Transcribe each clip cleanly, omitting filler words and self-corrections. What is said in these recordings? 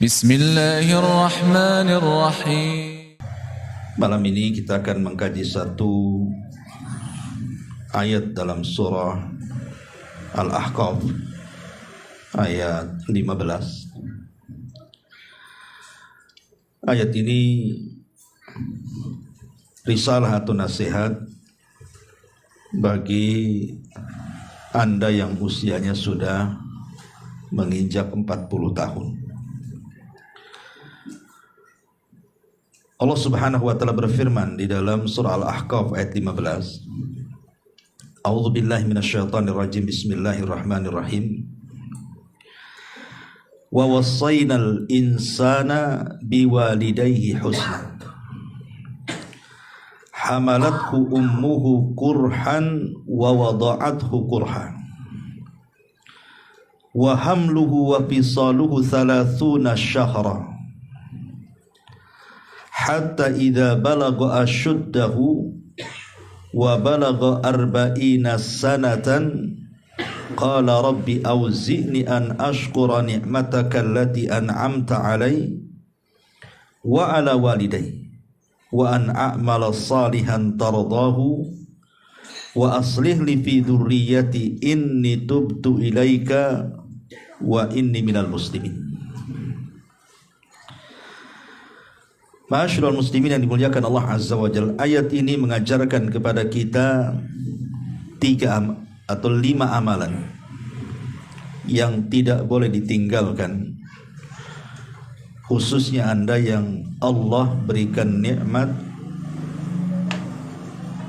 Bismillahirrahmanirrahim. Malam ini kita akan mengkaji satu ayat dalam surah Al-Ahqaf ayat 15. Ayat ini risalah atau nasihat bagi Anda yang usianya sudah menginjak 40 tahun. Allah Subhanahu wa taala berfirman di dalam surah Al-Ahqaf ayat 15. A'udzu billahi minasyaitonir rajim. Bismillahirrahmanirrahim. Wa wassaynal insana biwalidayhi husna. Hamalathu ummuhu kurhan wa wada'athu kurhan. Wa hamluhu wa fisaluhu 30 syahra. Hatta idza balagha ashuddahu wa balagha 40 sanatan qala rabbi auzi'ni an ashkura ni'mataka allati an'amta 'alayya wa 'ala walidayya wa an a'mala salihan tardahu wa aslih li fi dhurriyyati inni tubtu ilaika wa inni minal muslimin. Ma'asyiral muslimin yang dimuliakan Allah Azza wa Jalla, ayat ini mengajarkan kepada kita 5 amalan yang tidak boleh ditinggalkan, khususnya Anda yang Allah berikan nikmat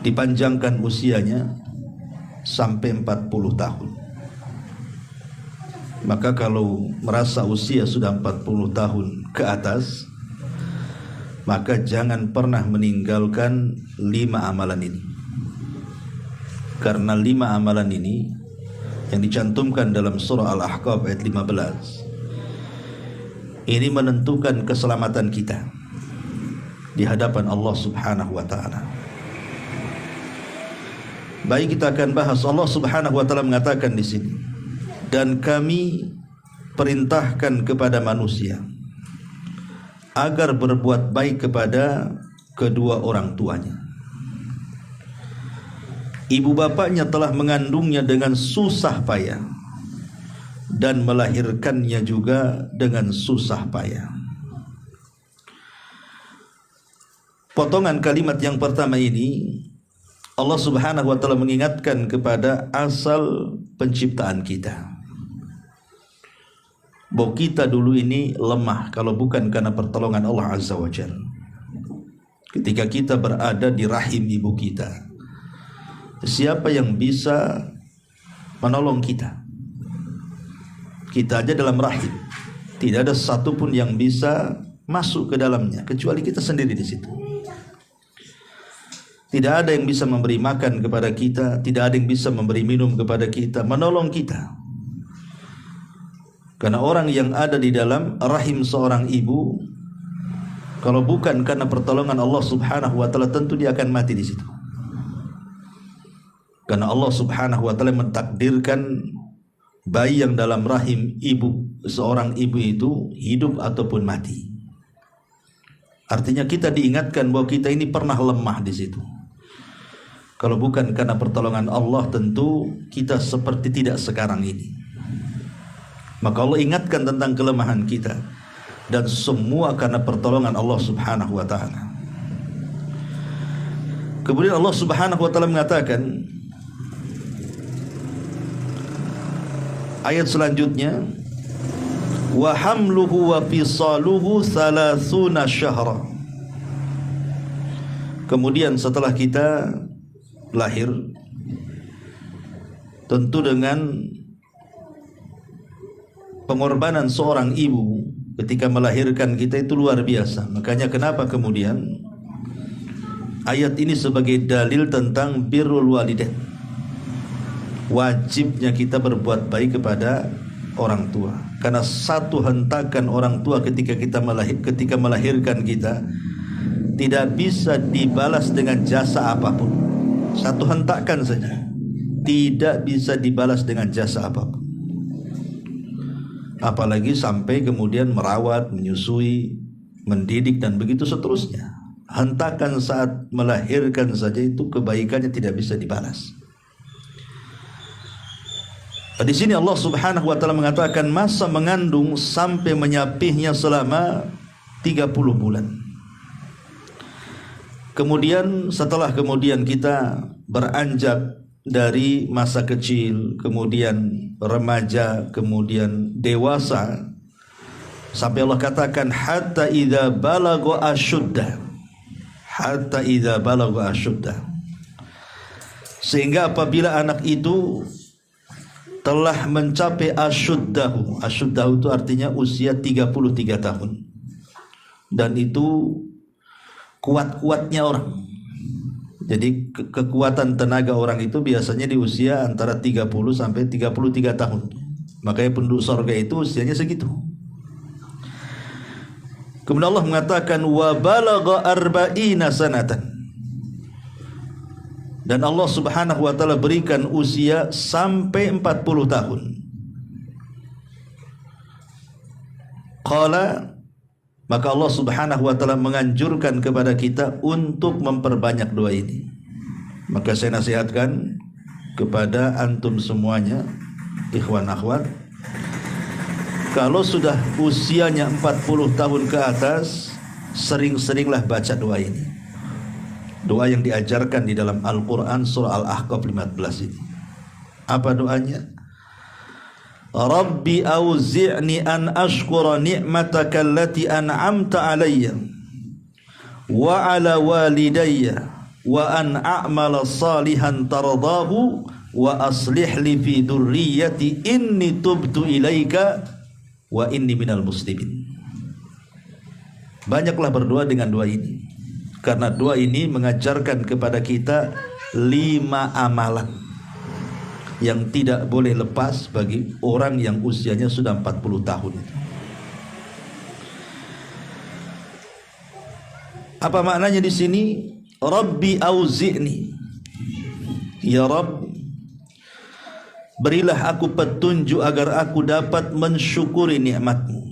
dipanjangkan usianya sampai 40 tahun. Maka kalau merasa usia sudah 40 tahun ke atas, maka jangan pernah meninggalkan 5 amalan ini. Karena 5 amalan ini yang dicantumkan dalam surah Al-Ahqaf ayat 15 ini menentukan keselamatan kita di hadapan Allah Subhanahu wa taala. Baik, kita akan bahas. Allah Subhanahu wa taala mengatakan di sini, dan kami perintahkan kepada manusia agar berbuat baik kepada kedua orang tuanya. Ibu bapaknya telah mengandungnya dengan susah payah dan melahirkannya juga dengan susah payah. Potongan kalimat yang pertama ini Allah Subhanahu wa taala mengingatkan kepada asal penciptaan kita, bahwa kita dulu ini lemah kalau bukan karena pertolongan Allah Azza wa Jalla. Ketika kita berada di rahim ibu kita, siapa yang bisa menolong kita? Kita aja dalam rahim, tidak ada satupun yang bisa masuk ke dalamnya kecuali kita sendiri di situ. Tidak ada yang bisa memberi makan kepada kita, tidak ada yang bisa memberi minum kepada kita, menolong kita. Karena orang yang ada di dalam rahim seorang ibu, kalau bukan karena pertolongan Allah Subhanahu wa taala, tentu dia akan mati di situ. Karena Allah Subhanahu wa taala mentakdirkan bayi yang dalam rahim ibu, seorang ibu itu hidup ataupun mati. Artinya kita diingatkan bahwa kita ini pernah lemah di situ. Kalau bukan karena pertolongan Allah, tentu kita seperti tidak sekarang ini. Maka Allah ingatkan tentang kelemahan kita, dan semua karena pertolongan Allah Subhanahu wa taala. Kemudian Allah Subhanahu wa taala mengatakan ayat selanjutnya, wa hamluhu wa fisaluhu 30 syahra. Kemudian setelah kita lahir, tentu dengan pengorbanan seorang ibu ketika melahirkan kita itu luar biasa. Makanya kenapa kemudian ayat ini sebagai dalil tentang birrul walidain, wajibnya kita berbuat baik kepada orang tua. Karena satu hentakan orang tua ketika melahirkan kita tidak bisa dibalas dengan jasa apapun. Satu hentakan saja tidak bisa dibalas dengan jasa apapun. apalagi sampai kemudian merawat, menyusui, mendidik dan begitu seterusnya. Hentakan saat melahirkan saja itu kebaikannya tidak bisa dibalas. Di sini Allah Subhanahu wa taala mengatakan masa mengandung sampai menyapihnya selama 30 bulan. Kemudian setelah kita beranjak dari masa kecil, kemudian remaja, kemudian dewasa, sampai Allah katakan hatta idza balagha asyuddah. Hatta idza balagha asyuddah. Sehingga apabila anak itu telah mencapai asyuddahu. Asyuddahu itu artinya usia 33 tahun. Dan itu kuat-kuatnya orang. Jadi kekuatan tenaga orang itu biasanya di usia antara 30 sampai 33 tahun. Makanya penduduk surga itu usianya segitu. Kemudian Allah mengatakan wa balagha arba'ina sanatan. Dan Allah Subhanahu wa taala berikan usia sampai 40 tahun. Qala, maka Allah Subhanahu wa taala menganjurkan kepada kita untuk memperbanyak doa ini. Maka saya nasihatkan kepada antum semuanya, ikhwan akhwat, kalau sudah usianya 40 tahun ke atas, sering-seringlah baca doa ini. Doa yang diajarkan di dalam Al-Quran surah Al-Ahqaf 15 ini. Apa doanya? Rabbi auzi'ni an ashkura ni'mataka allati an'amta alayya wa ala walidayya wa an a'mala salihan tardahu wa aslih li fi dhurriyyati inni tubtu ilaika wa inni minal muslimin. Banyaklah berdoa dengan doa ini, karena doa ini mengajarkan kepada kita 5 amalan yang tidak boleh lepas bagi orang yang usianya sudah 40 tahun. Apa maknanya di sini? Rabbi auzi'ni, ya Rabb, berilah aku petunjuk agar aku dapat mensyukuri nikmat-Mu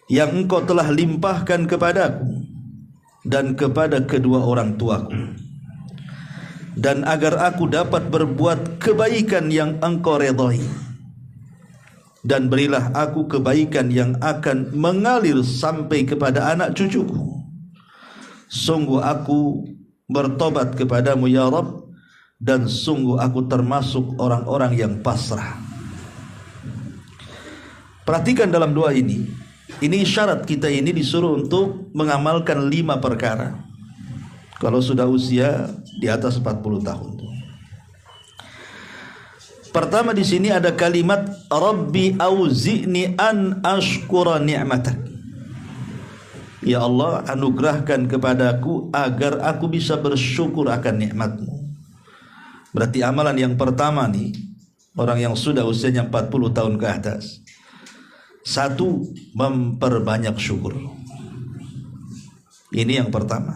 yang Engkau telah limpahkan kepadaku dan kepada kedua orang tuaku, dan agar aku dapat berbuat kebaikan yang Engkau redai, dan berilah aku kebaikan yang akan mengalir sampai kepada anak cucuku. Sungguh aku bertobat kepadamu ya Rabb, dan sungguh aku termasuk orang-orang yang pasrah. Perhatikan dalam doa ini syarat kita ini disuruh untuk mengamalkan 5 perkara kalau sudah usia di atas 40 tahun. Pertama di sini ada kalimat Rabbi auzi'ni an ashkura ni'matak. Ya Allah, anugerahkan kepadaku agar aku bisa bersyukur akan nikmat-Mu. Berarti amalan yang pertama nih, orang yang sudah usianya 40 tahun ke atas, 1, memperbanyak syukur. Ini yang pertama,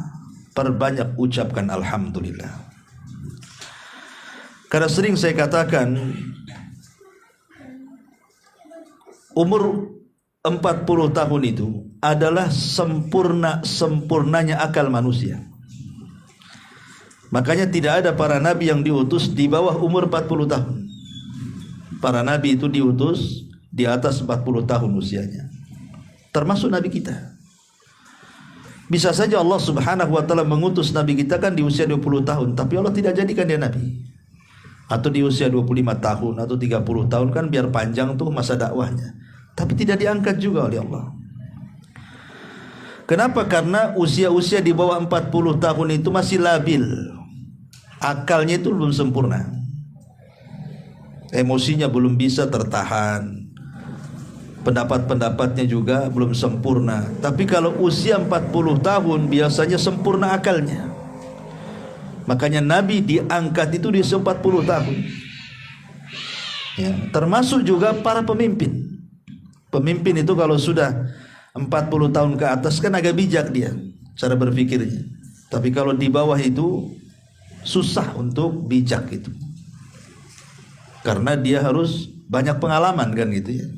perbanyak ucapkan alhamdulillah. Karena sering saya katakan, umur 40 tahun itu adalah sempurnanya akal manusia. Makanya tidak ada para nabi yang diutus di bawah umur 40 tahun. Para nabi itu diutus di atas 40 tahun usianya, termasuk nabi kita. Bisa saja Allah Subhanahu wa taala mengutus nabi kita kan di usia 20 tahun, tapi Allah tidak jadikan dia nabi. Atau di usia 25 tahun atau 30 tahun, kan biar panjang tuh masa dakwahnya, tapi tidak diangkat juga oleh Allah. Kenapa? Karena usia-usia di bawah 40 tahun itu masih labil, akalnya itu belum sempurna, emosinya belum bisa tertahan, pendapat-pendapatnya juga belum sempurna. Tapi kalau usia 40 tahun biasanya sempurna akalnya. Makanya Nabi diangkat itu di usia 40 tahun ya, termasuk juga para pemimpin. Pemimpin itu kalau sudah 40 tahun ke atas kan agak bijak dia cara berpikirnya. Tapi kalau di bawah itu susah untuk bijak itu, karena dia harus banyak pengalaman kan gitu ya.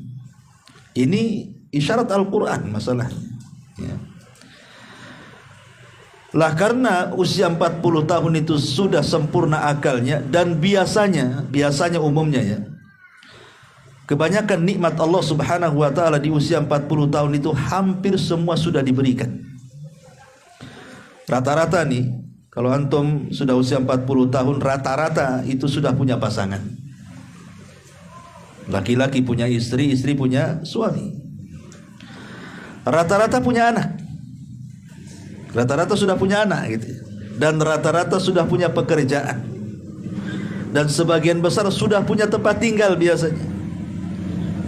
Ini isyarat Al-Quran masalahnya ya. Lah karena usia 40 tahun itu sudah sempurna akalnya, dan biasanya umumnya ya, kebanyakan nikmat Allah Subhanahu wa taala di usia 40 tahun itu hampir semua sudah diberikan. Rata-rata nih, kalau antum sudah usia 40 tahun, rata-rata itu sudah punya pasangan. Laki-laki punya istri, istri punya suami. Rata-rata punya anak. Rata-rata sudah punya anak gitu. Dan rata-rata sudah punya pekerjaan. Dan sebagian besar sudah punya tempat tinggal biasanya.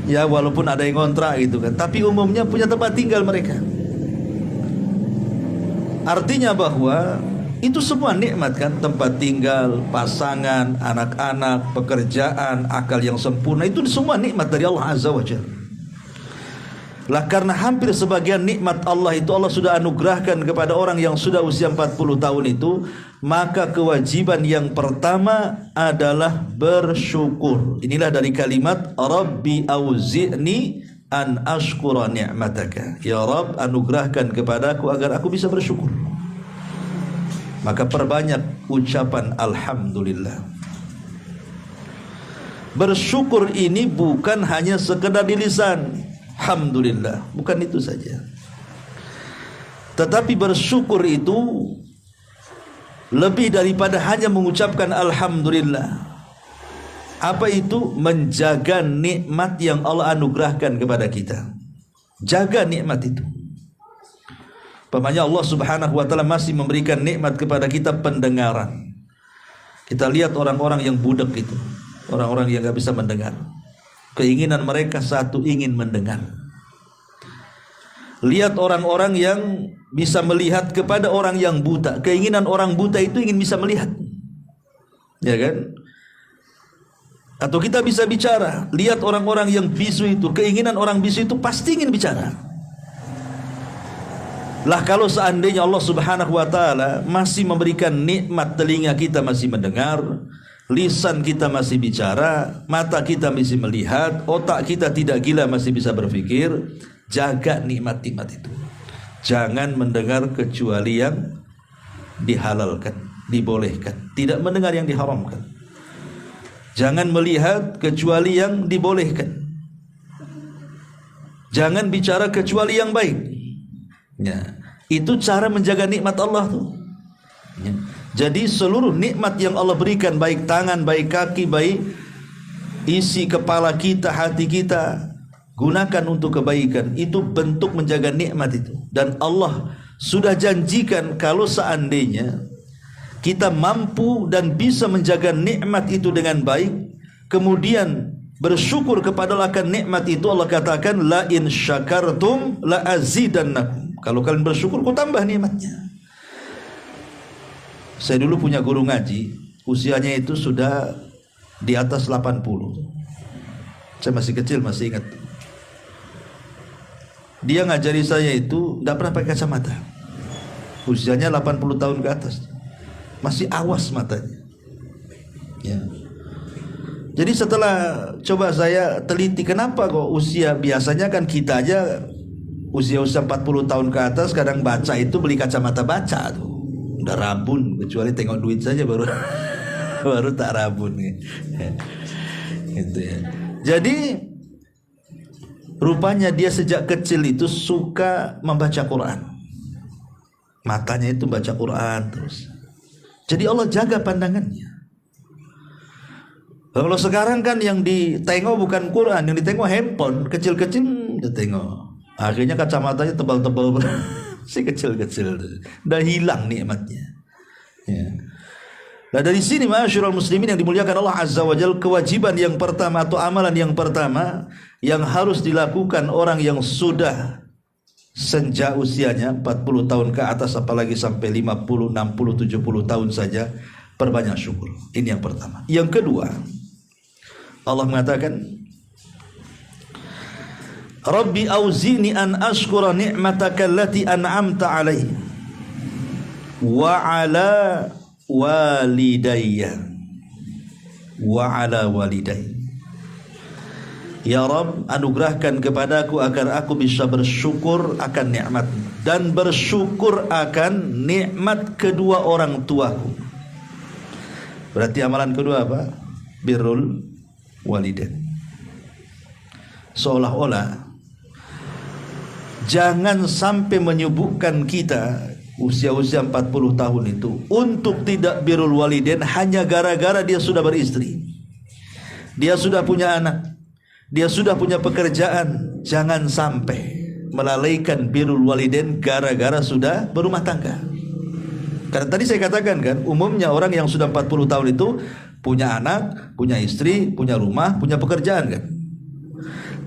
Ya walaupun ada yang kontrak gitu kan, tapi umumnya punya tempat tinggal mereka. Artinya bahwa itu semua nikmat kan, tempat tinggal, pasangan, anak-anak, pekerjaan, akal yang sempurna, itu semua nikmat dari Allah Azza wa Jalla. Lah karena hampir sebagian nikmat Allah itu Allah sudah anugerahkan kepada orang yang sudah usia 40 tahun itu, maka kewajiban yang pertama adalah bersyukur. Inilah dari kalimat Rabbi auzi'ni an ashkura ni'mataka. Ya Rabb, anugerahkan kepadaku agar aku bisa bersyukur. Maka perbanyak ucapan alhamdulillah. Bersyukur ini bukan hanya sekedar di lisan, alhamdulillah, bukan itu saja. Tetapi bersyukur itu lebih daripada hanya mengucapkan alhamdulillah. Apa itu? Menjaga nikmat yang Allah anugerahkan kepada kita. Jaga nikmat itu. Umpamanya Allah Subhanahu wa taala masih memberikan nikmat kepada kita pendengaran. Kita lihat orang-orang yang budak itu, orang-orang yang gak bisa mendengar. Keinginan mereka satu, ingin mendengar. Lihat orang-orang yang bisa melihat kepada orang yang buta. Keinginan orang buta itu ingin bisa melihat. Ya kan? Atau kita bisa bicara. Lihat orang-orang yang bisu itu. Keinginan orang bisu itu pasti ingin bicara. Lah kalau seandainya Allah Subhanahu wa taala masih memberikan nikmat, telinga kita masih mendengar, lisan kita masih bicara, mata kita masih melihat, otak kita tidak gila masih bisa berpikir, jaga nikmat-nikmat itu. Jangan mendengar kecuali yang dihalalkan, dibolehkan, tidak mendengar yang diharamkan. Jangan melihat kecuali yang dibolehkan. Jangan bicara kecuali yang baik. Ya, itu cara menjaga nikmat Allah tuh. Ya. Jadi seluruh nikmat yang Allah berikan, baik tangan, baik kaki, baik isi kepala kita, hati kita, gunakan untuk kebaikan. Itu bentuk menjaga nikmat itu. Dan Allah sudah janjikan kalau seandainya kita mampu dan bisa menjaga nikmat itu dengan baik, kemudian bersyukur kepada akan nikmat itu, Allah katakan la in syakartum la azidannakum. Kalau kalian bersyukur, kau tambah nikmatnya. Saya dulu punya guru ngaji, usianya itu sudah di atas 80. Saya masih kecil, masih ingat. Dia ngajari saya itu tidak pernah pakai kacamata. Usianya 80 tahun ke atas. Masih awas matanya. Ya. Jadi setelah coba saya teliti, kenapa kok usia, biasanya kan kita aja usia-usia 40 tahun ke atas kadang baca itu beli kacamata baca tuh. Udah rabun, kecuali tengok duit saja baru baru tak rabun gitu ya. Jadi rupanya dia sejak kecil itu suka membaca Quran. Matanya itu baca Quran terus. Jadi Allah jaga pandangannya. Kalau sekarang kan yang ditengok bukan Quran, yang ditengok handphone, kecil-kecil ditengok. Akhirnya kacamatanya tebal-tebal, si kecil-kecil, dah hilang nikmatnya. Ya. Nah dari sini ma'asyiral muslimin yang dimuliakan Allah Azza wa Jalla, kewajiban yang pertama atau amalan yang pertama yang harus dilakukan orang yang sudah senja usianya 40 tahun ke atas, apalagi sampai 50, 60, 70 tahun saja, perbanyak syukur. Ini yang pertama. Yang kedua, Allah mengatakan Rabbi auzini an ashkura ni'mataka allati an'amta alaihi wa ala walidayya wa ala walidayya. Ya Rabb, anugerahkan kepadaku agar aku bisa bersyukur akan nikmat dan bersyukur akan nikmat kedua orang tuaku. Berarti amalan kedua apa? Birrul walidain. Seolah-olah jangan sampai menyibukkan kita usia-usia 40 tahun itu untuk tidak birrul walidain hanya gara-gara dia sudah beristri, dia sudah punya anak, dia sudah punya pekerjaan. Jangan sampai melalaikan birrul walidain gara-gara sudah berumah tangga. Karena tadi saya katakan kan, umumnya orang yang sudah 40 tahun itu punya anak, punya istri, punya rumah, punya pekerjaan kan.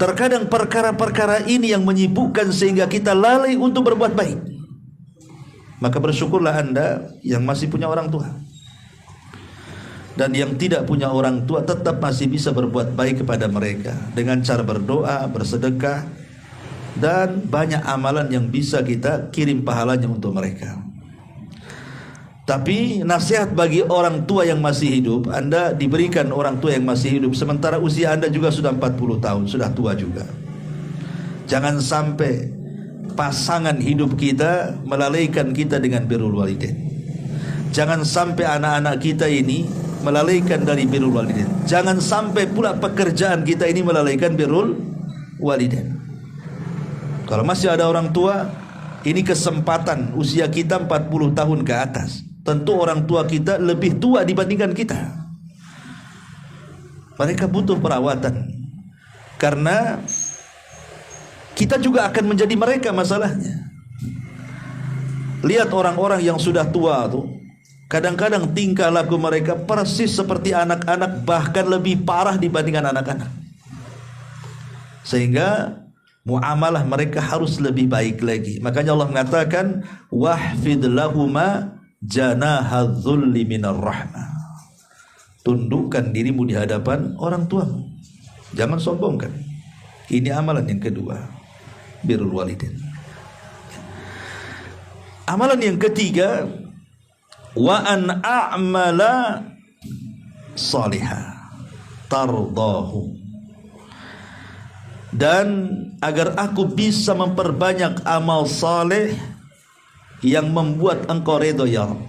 Terkadang perkara-perkara ini yang menyibukkan sehingga kita lalai untuk berbuat baik. Maka bersyukurlah Anda yang masih punya orang tua. Dan yang tidak punya orang tua tetap masih bisa berbuat baik kepada mereka dengan cara berdoa, bersedekah, dan banyak amalan yang bisa kita kirim pahalanya untuk mereka. Tapi nasihat bagi orang tua yang masih hidup, Anda diberikan orang tua yang masih hidup sementara usia Anda juga sudah 40 tahun, sudah tua juga. Jangan sampai pasangan hidup kita melalaikan kita dengan birrul walidain. Jangan sampai anak-anak kita ini melalaikan dari birrul walidain. Jangan sampai pula pekerjaan kita ini melalaikan birrul walidain. Kalau masih ada orang tua, ini kesempatan usia kita 40 tahun ke atas. Tentu orang tua kita lebih tua dibandingkan kita. Mereka butuh perawatan. Karena kita juga akan menjadi mereka masalahnya. Lihat orang-orang yang sudah tua tuh, kadang-kadang tingkah laku mereka persis seperti anak-anak, bahkan lebih parah dibandingkan anak-anak. Sehingga muamalah mereka harus lebih baik lagi. Makanya Allah mengatakan wahfid lahuma janahadzulli minar rahmah. Tundukkan dirimu di hadapan orang tuamu, jangan sombongkan. Ini amalan yang kedua, birrul walidain. Amalan yang ketiga, wa an a'mala salihah tardahu, dan agar aku bisa memperbanyak amal saleh yang membuat engkau redha ya Rabb.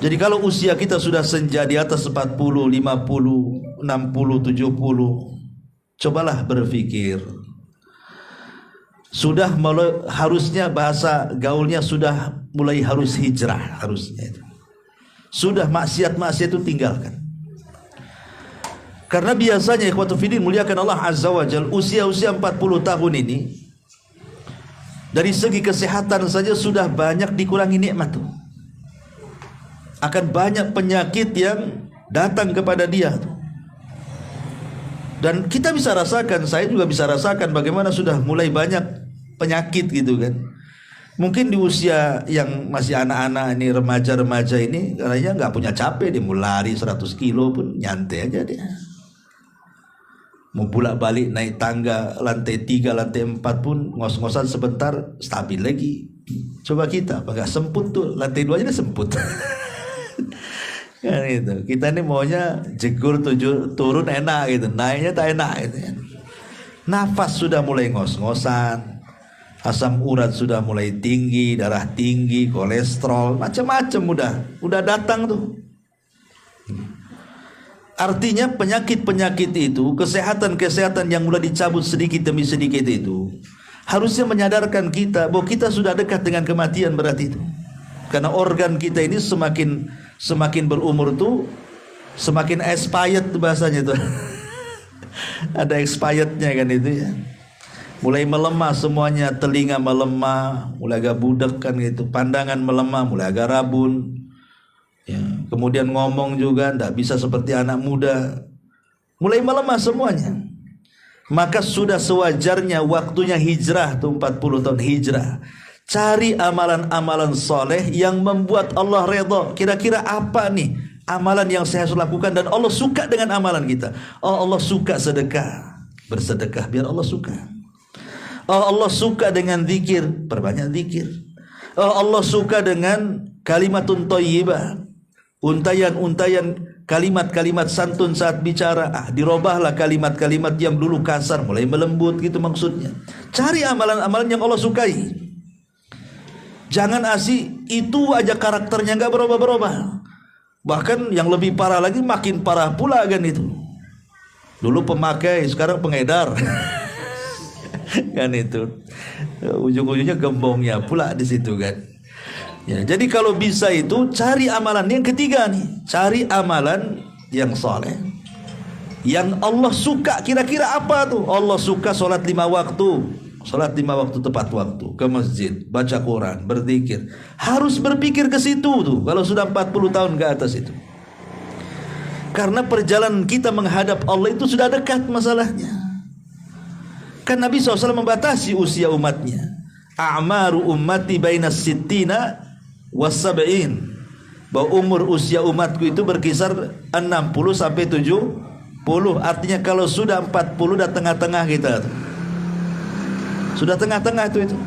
Jadi kalau usia kita sudah senja di atas 40, 50, 60, 70, cobalah berpikir. Sudah mulai, harusnya bahasa gaulnya sudah mulai harus hijrah, harusnya itu. Sudah maksiat-maksiat itu tinggalkan. Karena biasanya ikhwatu fiddin muliakan Allah Azza wa Jalla, usia-usia 40 tahun ini dari segi kesehatan saja sudah banyak dikurangi nikmat tuh. Akan banyak penyakit yang datang kepada dia tuh. Dan kita bisa rasakan, saya juga bisa rasakan bagaimana sudah mulai banyak penyakit gitu kan. Mungkin di usia yang masih anak-anak ini, remaja-remaja ini, katanya nggak punya capek, dia mau lari 100 kilo pun nyantai aja dia. Mau bolak-balik naik tangga lantai 3, lantai 4 pun ngos-ngosan sebentar stabil lagi. Coba kita, apa gak semput tuh, lantai 2 aja semput. Kan gitu. Kita ini maunya jegur turun enak gitu, naiknya tak enak gitu kan. Nafas sudah mulai ngos-ngosan, asam urat sudah mulai tinggi, darah tinggi, kolesterol, macam-macam udah datang tuh. Artinya penyakit-penyakit itu, kesehatan-kesehatan yang mulai dicabut sedikit demi sedikit itu harusnya menyadarkan kita bahwa kita sudah dekat dengan kematian berarti itu. Karena organ kita ini semakin berumur tuh semakin expired bahasanya itu. Ada expirednya kan itu ya. Mulai melemah semuanya, telinga melemah, mulai agak budak kan gitu, pandangan melemah, mulai agak rabun. Ya, kemudian ngomong juga tidak bisa seperti anak muda, mulai melemah semuanya. Maka sudah sewajarnya waktunya hijrah tuh, 40 tahun hijrah. Cari amalan-amalan soleh yang membuat Allah redha. Kira-kira apa nih amalan yang saya harus lakukan dan Allah suka dengan amalan kita? Oh, Allah suka sedekah, bersedekah biar Allah suka. Oh, Allah suka dengan zikir, perbanyak zikir. Oh, Allah suka dengan kalimatun thayyibah, untayan-untayan kalimat-kalimat santun saat bicara. Dirobahlah kalimat-kalimat yang dulu kasar mulai melembut, gitu maksudnya. Cari amalan-amalan yang Allah sukai. Jangan asih itu aja karakternya nggak berubah-berubah. Bahkan yang lebih parah lagi, makin parah pula kan itu. Dulu pemakai, sekarang pengedar. Kan itu. Ujung-ujungnya gembongnya pula di situ kan. Ya, jadi kalau bisa itu cari amalan yang ketiga nih, cari amalan yang soleh, yang Allah suka. Kira-kira apa tuh? Allah suka sholat 5 waktu. Sholat 5 waktu tepat waktu, ke masjid, baca Quran, berzikir. Harus berpikir ke situ tuh. Kalau sudah 40 tahun ke atas itu. Karena perjalanan kita menghadap Allah itu sudah dekat masalahnya. Kan Nabi SAW membatasi usia umatnya. A'maru ummati bainas sittina was-sab'in. Bahwa umur usia umatku itu berkisar 60 sampai 70. Artinya kalau sudah 40 dah tengah-tengah kita tuh. Sudah tengah-tengah itu.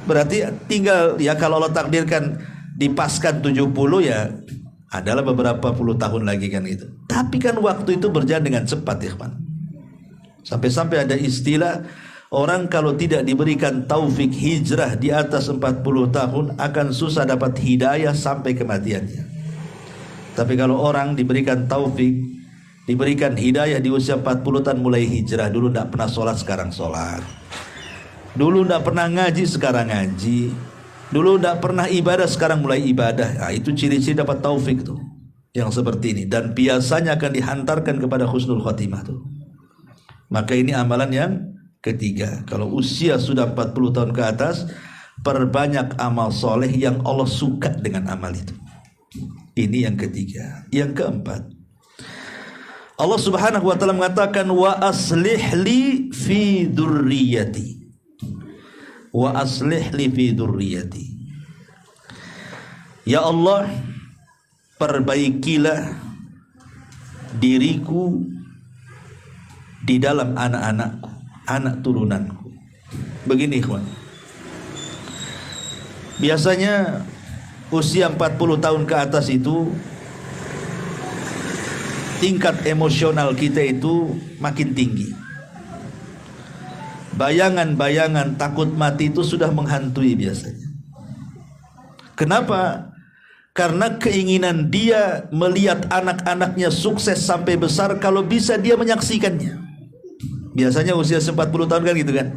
Berarti tinggal ya kalau Allah takdirkan dipaskan 70 ya adalah beberapa puluh tahun lagi kan itu. Tapi kan waktu itu berjalan dengan cepat ya kawan. Sampai-sampai ada istilah orang kalau tidak diberikan taufik hijrah di atas 40 tahun akan susah dapat hidayah sampai kematiannya. Tapi kalau orang diberikan taufik, diberikan hidayah di usia 40 tahun mulai hijrah. Dulu tidak pernah sholat, sekarang sholat. Dulu tidak pernah ngaji, sekarang ngaji. Dulu tidak pernah ibadah, sekarang mulai ibadah. Nah, itu ciri-ciri dapat taufik tuh, yang seperti ini. Dan biasanya akan dihantarkan kepada husnul khotimah tuh. Maka ini amalan yang ketiga. Kalau usia sudah 40 tahun ke atas, perbanyak amal soleh yang Allah suka dengan amal itu. Ini yang ketiga. Yang keempat, Allah Subhanahu wa ta'ala mengatakan, wa aslih li fi dzurriyyati. Wa aslih li fi dzurriyyati. Ya Allah, perbaikilah diriku di dalam anak-anakku, anak turunanku. Begini ikhwan, biasanya usia 40 tahun ke atas itu tingkat emosional kita itu makin tinggi. Bayangan-bayangan takut mati itu sudah menghantui biasanya. Kenapa? Karena keinginan dia melihat anak-anaknya sukses sampai besar, kalau bisa dia menyaksikannya. Biasanya usia 40 tahun kan gitu kan.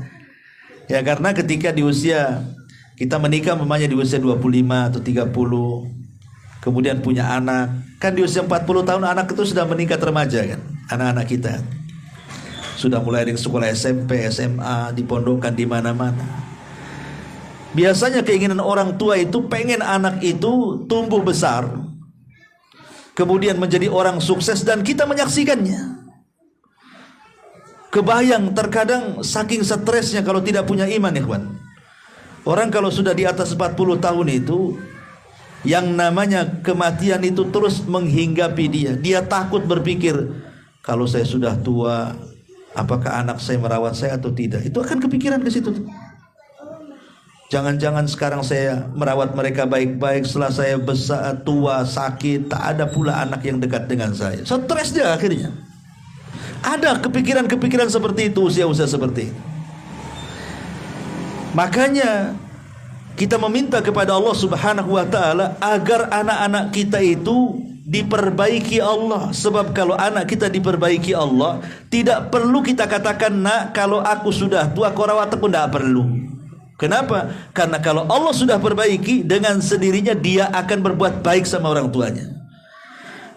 Ya karena ketika di usia kita menikah, umpamanya di usia 25 atau 30, kemudian punya anak, kan di usia 40 tahun anak itu sudah meningkat remaja kan. Anak-anak kita sudah mulai dari sekolah SMP, SMA, dipondokkan di mana-mana. Biasanya keinginan orang tua itu pengen anak itu tumbuh besar, kemudian menjadi orang sukses, dan kita menyaksikannya. Kebayang terkadang saking stresnya kalau tidak punya iman ya kawan. Orang kalau sudah di atas 40 tahun itu, yang namanya kematian itu terus menghinggapi dia. Dia takut berpikir, kalau saya sudah tua, apakah anak saya merawat saya atau tidak? Itu akan kepikiran ke situ. Jangan-jangan sekarang saya merawat mereka baik-baik, setelah saya besar, tua, sakit, tak ada pula anak yang dekat dengan saya. Stres dia akhirnya. Ada kepikiran-kepikiran seperti itu usia-usia seperti itu. Makanya kita meminta kepada Allah Subhanahu wa ta'ala agar anak-anak kita itu diperbaiki Allah. Sebab kalau anak kita diperbaiki Allah, tidak perlu kita katakan, nak kalau aku sudah tua kau rawat aku, tidak perlu. Kenapa? Karena kalau Allah sudah perbaiki, dengan sendirinya dia akan berbuat baik sama orang tuanya.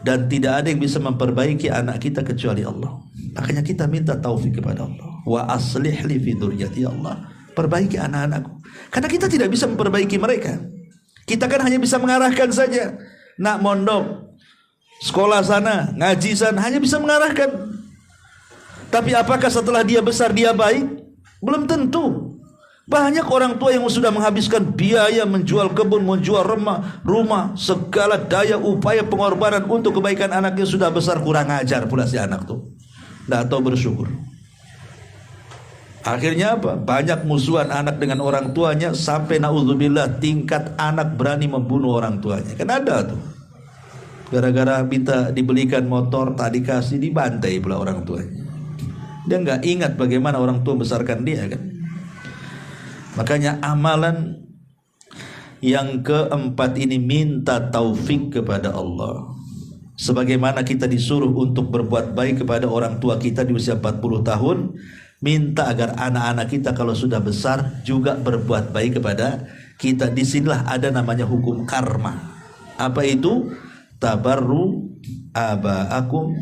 Dan tidak ada yang bisa memperbaiki anak kita kecuali Allah. Makanya kita minta taufik kepada Allah. Wa aslih li fi dzurriyyati, Allah, perbaiki anak-anakku. Karena kita tidak bisa memperbaiki mereka. Kita kan hanya bisa mengarahkan saja. Nak mondok, sekolah sana, ngaji sana, hanya bisa mengarahkan. Tapi apakah setelah dia besar dia baik? Belum tentu. Banyak orang tua yang sudah menghabiskan biaya menjual kebun, menjual rumah, segala daya upaya pengorbanan untuk kebaikan anaknya, sudah besar kurang ajar pula si anak tuh. Tidak tahu bersyukur. Akhirnya apa? Banyak musuhan anak dengan orang tuanya, sampai naudzubillah tingkat anak berani membunuh orang tuanya. Kan ada tuh. Gara-gara minta dibelikan motor, tak dikasih, dibantai pula orang tuanya. Dia nggak ingat bagaimana orang tua membesarkan dia kan. Makanya amalan yang keempat ini minta taufik kepada Allah. Sebagaimana kita disuruh untuk berbuat baik kepada orang tua kita di usia 40 tahun, minta agar anak-anak kita kalau sudah besar juga berbuat baik kepada kita. Disinilah ada namanya hukum karma. Apa itu? Tabarru aba'akum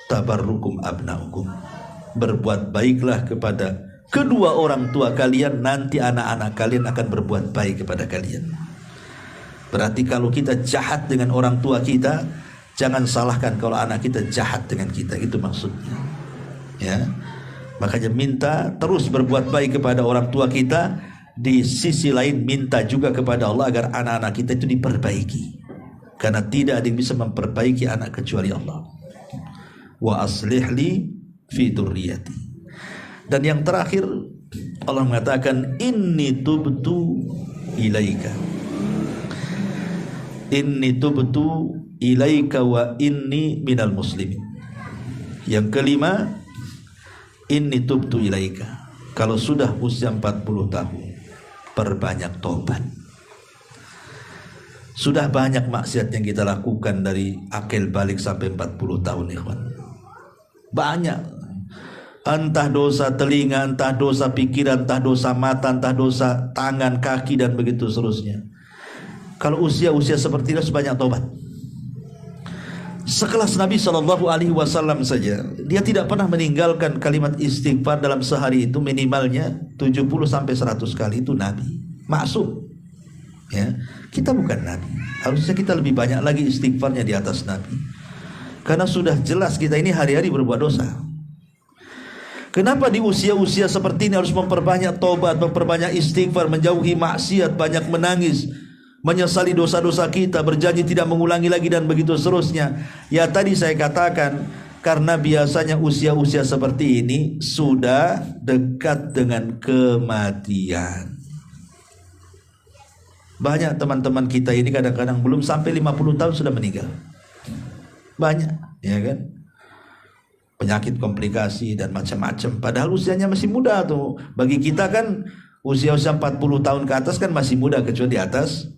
tabarrukum abnaukum. Berbuat baiklah kepada kedua orang tua kalian, nanti anak-anak kalian akan berbuat baik kepada kalian. Berarti kalau kita jahat dengan orang tua kita, jangan salahkan kalau anak kita jahat dengan kita, itu maksudnya. Ya. Makanya minta terus berbuat baik kepada orang tua kita, di sisi lain minta juga kepada Allah agar anak-anak kita itu diperbaiki. Karena tidak ada yang bisa memperbaiki anak kecuali Allah. Wa aslih li fi dzurriyyati. Dan yang terakhir Allah mengatakan inni tubtu ilaika. Inni tubtu ilaika wa inni minal muslimin. Yang kelima, inni tubtu ilaika. Kalau sudah usia 40 tahun, perbanyak tobat. Sudah banyak maksiat yang kita lakukan dari akil balik sampai 40 tahun, ikhwan. Banyak. Entah dosa telinga, entah dosa pikiran, entah dosa mata, entah dosa tangan, kaki, dan begitu seterusnya. Kalau usia-usia seperti itu sebanyak tobat. Sekelas Nabi SAW saja, dia tidak pernah meninggalkan kalimat istighfar dalam sehari itu minimalnya 70-100 kali. Itu Nabi maksum. Ya, kita bukan Nabi. Harusnya kita lebih banyak lagi istighfarnya di atas Nabi. Karena sudah jelas kita ini hari-hari berbuat dosa. Kenapa di usia-usia seperti ini harus memperbanyak tobat, memperbanyak istighfar, menjauhi maksiat, banyak menangis, menyesali dosa-dosa kita, berjanji tidak mengulangi lagi, dan begitu seterusnya. Ya tadi saya katakan, karena biasanya usia-usia seperti ini sudah dekat dengan kematian. Banyak teman-teman kita ini kadang-kadang belum sampai 50 tahun sudah meninggal. Banyak, ya kan? Penyakit, komplikasi, dan macam-macam. Padahal usianya masih muda tuh. Bagi kita kan usia-usia 40 tahun ke atas kan masih muda, kecuali di atas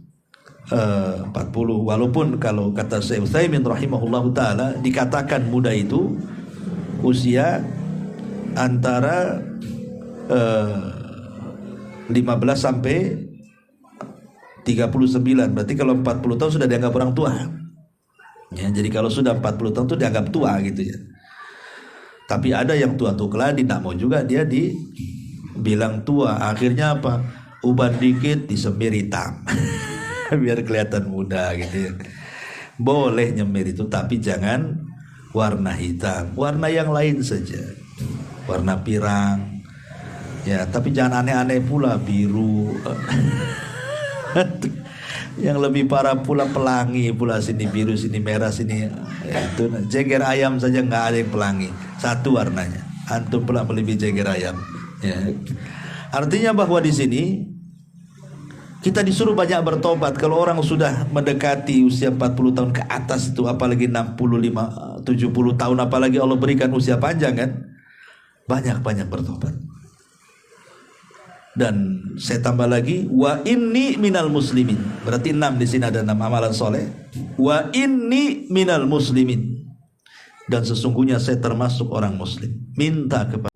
40. Walaupun kalau kata Syekh Utsaimin rahimahullahu taala, dikatakan muda itu usia antara 15 sampai 39. Berarti kalau 40 tahun sudah dianggap orang tua. Ya, jadi kalau sudah 40 tahun itu dianggap tua gitu ya. Tapi ada yang tua-tua keladi, tak mau juga dia dibilang tua. Akhirnya apa? Uban dikit disemir hitam. Biar kelihatan muda gitu ya. Boleh nyemir itu, tapi jangan warna hitam. Warna yang lain saja. Warna pirang. Ya, tapi jangan aneh-aneh pula, biru. Yang lebih parah pula pelangi pula, sini biru, sini merah, sini ya, itu jeger ayam saja nggak ada yang pelangi, satu warnanya. Antum pula melebihi jeger ayam. Ya. Artinya bahwa di sini kita disuruh banyak bertobat. Kalau orang sudah mendekati usia 40 tahun ke atas itu, apalagi 65, 70 tahun, apalagi Allah berikan usia panjang kan, banyak-banyak bertobat. Dan saya tambah lagi, wa inni minal muslimin. Berarti 6 di sini, ada 6 amalan soleh. Wa inni minal muslimin. Dan sesungguhnya saya termasuk orang muslim. Minta kepada